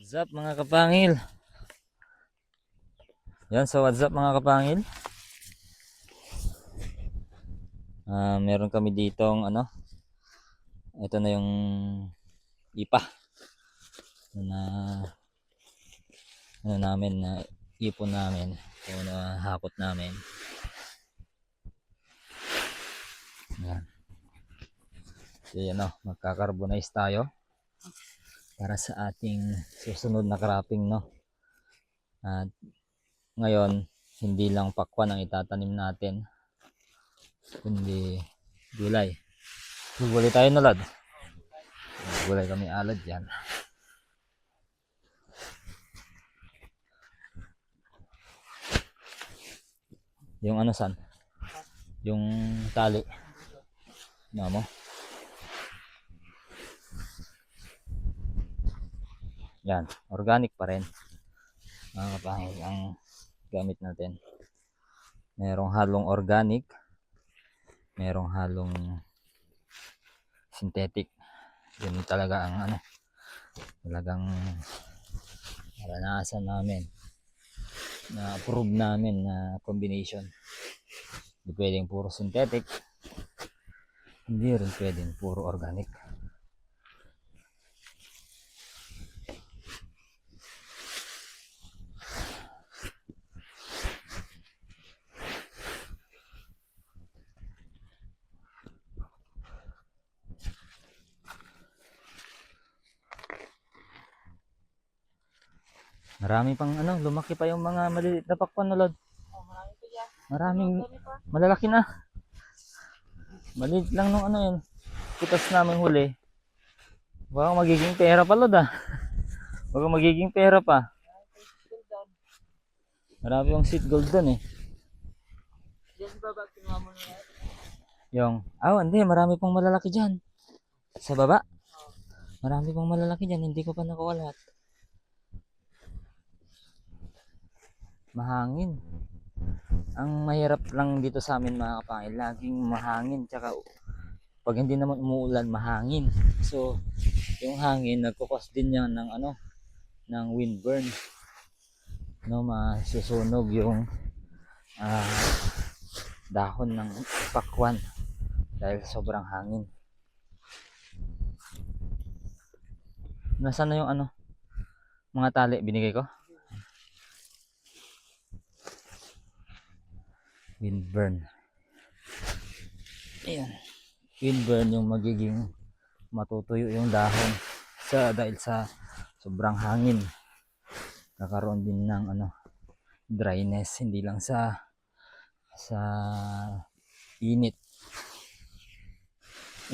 What's up mga kapangil? Yan, so what's up mga kapangil? Meron kami ditong ito na yung ipa na namin na ipon namin o na hakot namin. Yan. So yan magka-carbonize tayo para sa ating susunod na cropping At ngayon hindi lang pakwan ang itatanim natin, kundi gulay. Gulay tayo na lad. Gulay kami alad yan. Yung san? Yung tali. Mo. Yan, organic pa rin. Mga kapangil ang gamit natin. Merong halong organic, merong halong synthetic. Yun talaga ang talagang naranasan namin, na approve namin na combination. Hindi pwedeng puro synthetic, hindi rin pwedeng puro organic. Marami pang lumaki pa yung mga maliliit na pakwan na lod. Marami pa yan. Maraming malalaki na. Maliit lang nung yan. Putas namin huli. Baka magiging pera pa lod Baka magiging pera pa. Marami yung seed gold doon eh. Diyan sa baba, kinuha mo na yan. Hindi, marami pang malalaki dyan. Sa baba? Marami pang malalaki dyan, hindi ko pa nakuha lahat. Mahangin. Ang mahirap lang dito sa amin mga kapangil, laging mahangin, tsaka pag hindi naman umuulan, mahangin. So, yung hangin nagkukos din yan ng windburn. Masusunog yung dahon ng pakwan dahil sobrang hangin. Nasaan na yung mga tali binigay ko? Windburn. Ayan. Windburn yung magiging matutuyo yung dahon dahil sa sobrang hangin. Kakaroon din ng dryness, hindi lang sa init.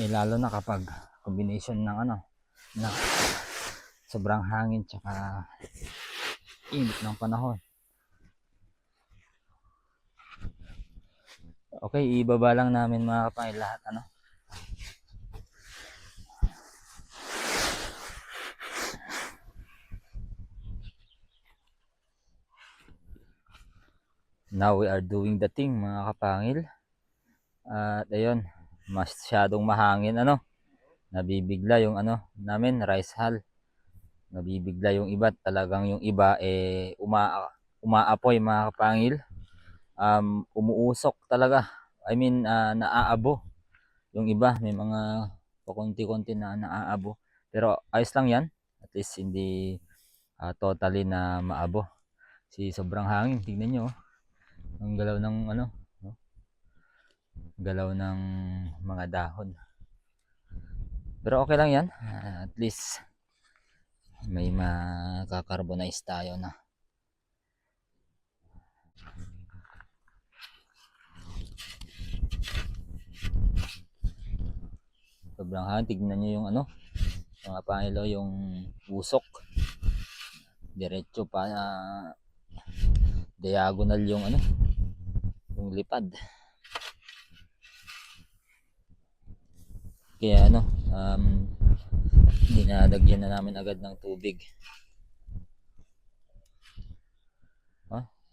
Lalo na kapag combination ng na sobrang hangin tsaka init ng panahon. Okay, ibaba lang namin mga kapangil lahat Now we are doing the thing mga kapangil. At ayun, masyadong mahangin nabibigla yung namin rice hull. Nabibigla yung iba, talagang yung iba umaapoy mga kapangil. Umuusok talaga. I mean, naaabo. Yung iba may mga pakunti-kunti na naaabo. Pero ayos lang yan. At least hindi totally na maabo. Sobrang hangin, tingnan nyo. Ang galaw ng galaw ng mga dahon. Pero okay lang yan. At least may makakarbonize tayo na. Sobrang hangin. Tignan nyo yung mga pangilo, yung usok. Diretso pa diagonal yung yung lipad. Kaya dinadagyan na namin agad ng tubig.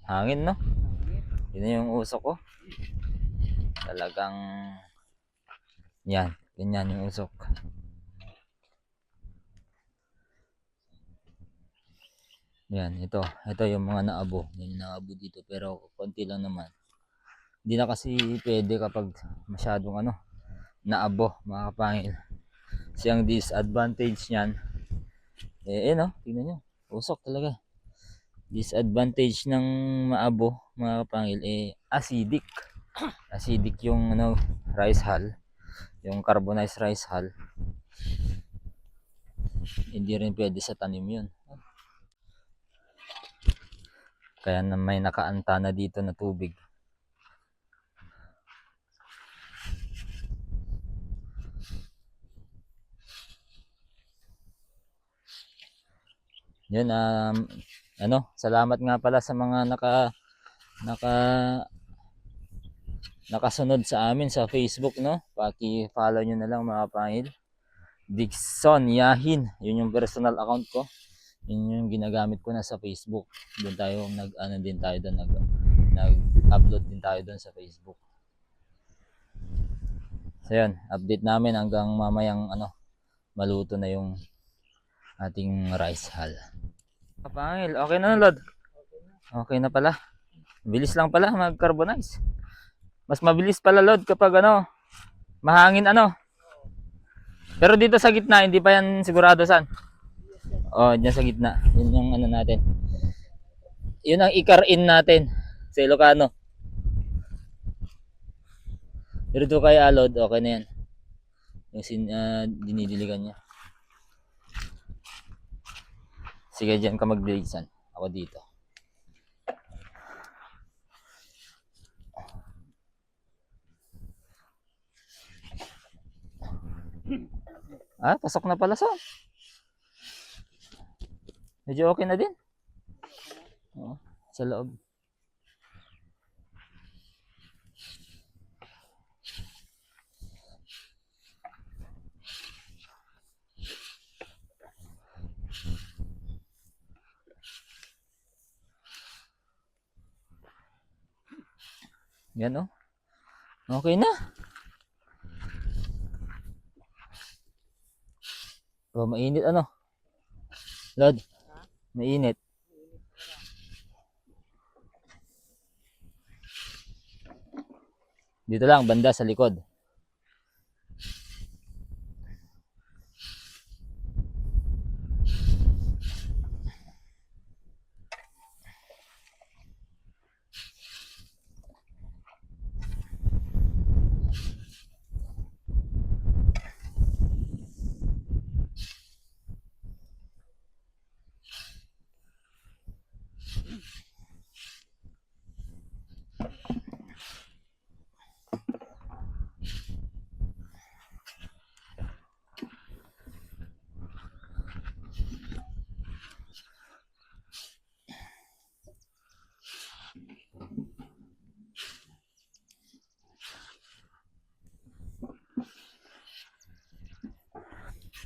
Hangin yun na yung usok ko. Talagang yan, ganyan yung usok. Yan, ito yung mga naabo. Yan yung naabo dito, pero konti lang naman. Hindi na kasi pwede kapag masyadong naabo, mga kapangil. Kasi ang disadvantage niyan, tingnan nyo, usok talaga. Disadvantage ng maabo, mga kapangil, acidic. Acidic yung rice hull, yung carbonized rice hull. Hindi rin pwede sa tanim yun. Kaya na may nakaanta na dito na tubig. Yun, salamat nga pala sa mga naka nakasunod sa amin sa Facebook, no? Paki-follow nyo na lang, mga kapangil. Dixon Yahin, yun yung personal account ko. Yun yung ginagamit ko na sa Facebook. Doon tayo nag-upload din tayo doon sa Facebook. So yun, update namin hanggang mamayang maluto na yung ating rice hull. Kapangil, okay na Lord? Okay na pala. Bilis lang pala mag-carbonize. Mas mabilis pala Lord kapag mahangin Pero dito sa gitna, hindi pa yan sigurado saan. Oh, dyan sa gitna. Yun yung natin. Yun ang ikar-in natin sa Ilocano. Pero dito kay Alod, okay na yan. Yung dinidiligan niya. Sige, dyan ka magbilisan. Ako dito. Pasok na pala sa. Medyo okay na din. Oo, sa loob. Yan okay na. Oh, mainit Lord, mainit. Dito lang, banda sa likod.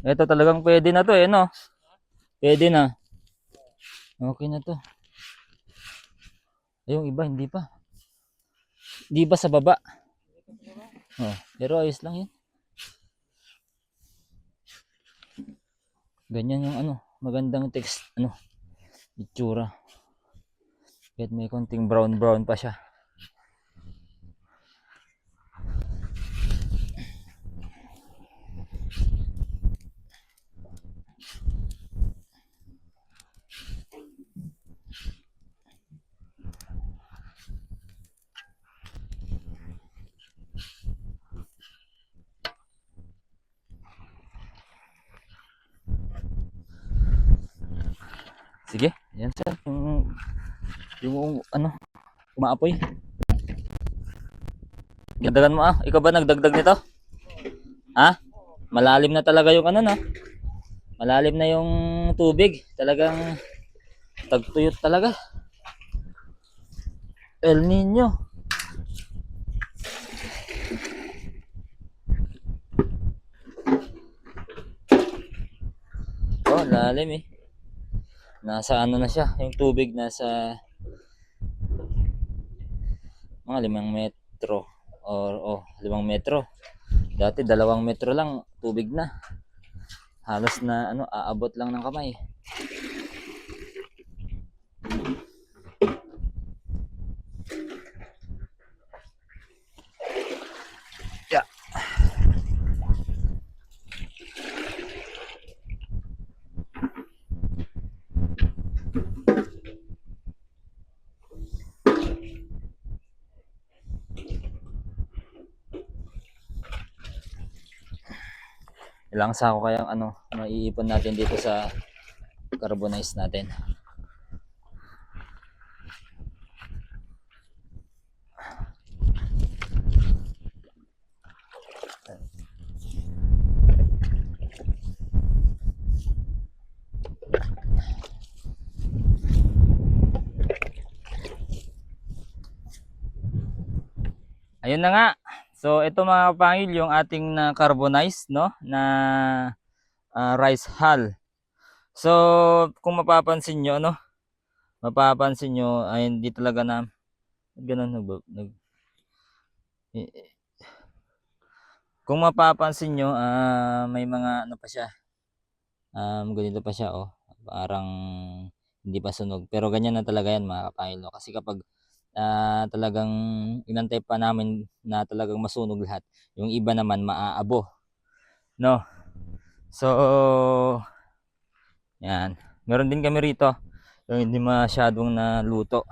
Ito talagang pwede na to no? Pwede na. Okay na to. Yung iba, hindi pa. Hindi ba sa baba? Oh, pero ayos lang yan. Ganyan yung magandang text, itsura. Kahit may konting brown pa siya. Sige, yan sir. Yung umaapoy. Gandaghan mo Ikaw ba nagdagdag nito? Ha? Malalim na talaga yung no? Malalim na yung tubig. Talagang tagtuyot talaga. El Nino. Oh, lalim Nasa na siya, yung tubig nasa mga 5 metro or 5 metro. Dati 2 metro lang tubig na. Halos na aabot lang ng kamay. Ilang sako kayang ano, maiipon natin dito sa carbonize natin. Ayun na nga. So ito mga kapangil yung ating na carbonize no na rice hull. So kung mapapansin nyo ano, mapapansin nyo ay hindi talaga na ganun kung mapapansin nyo may mga ano pa siya. Ganito pa siya oh. Parang hindi pa sunog. Pero ganyan na talaga yan mga kapangil no? Kasi kapag talagang inantay pa namin na talagang masunog lahat. Yung iba naman maaabo. No? So, yan. Meron din kami rito. Yung hindi masyadong naluto.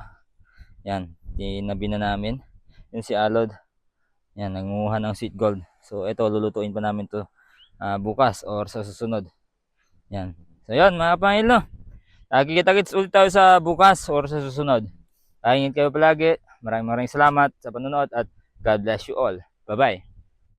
Yan. Tinabi na namin. Yung si Alod. Yan. Nangunguha ng sweet gold. So, ito. Lulutuin pa namin to bukas or sa susunod. Yan. So, yan mga pangilo. Kita-kits ulit tayo sa bukas or sa susunod. Ingat kayo palagi. Maraming salamat sa panonood at God bless you all. Bye-bye.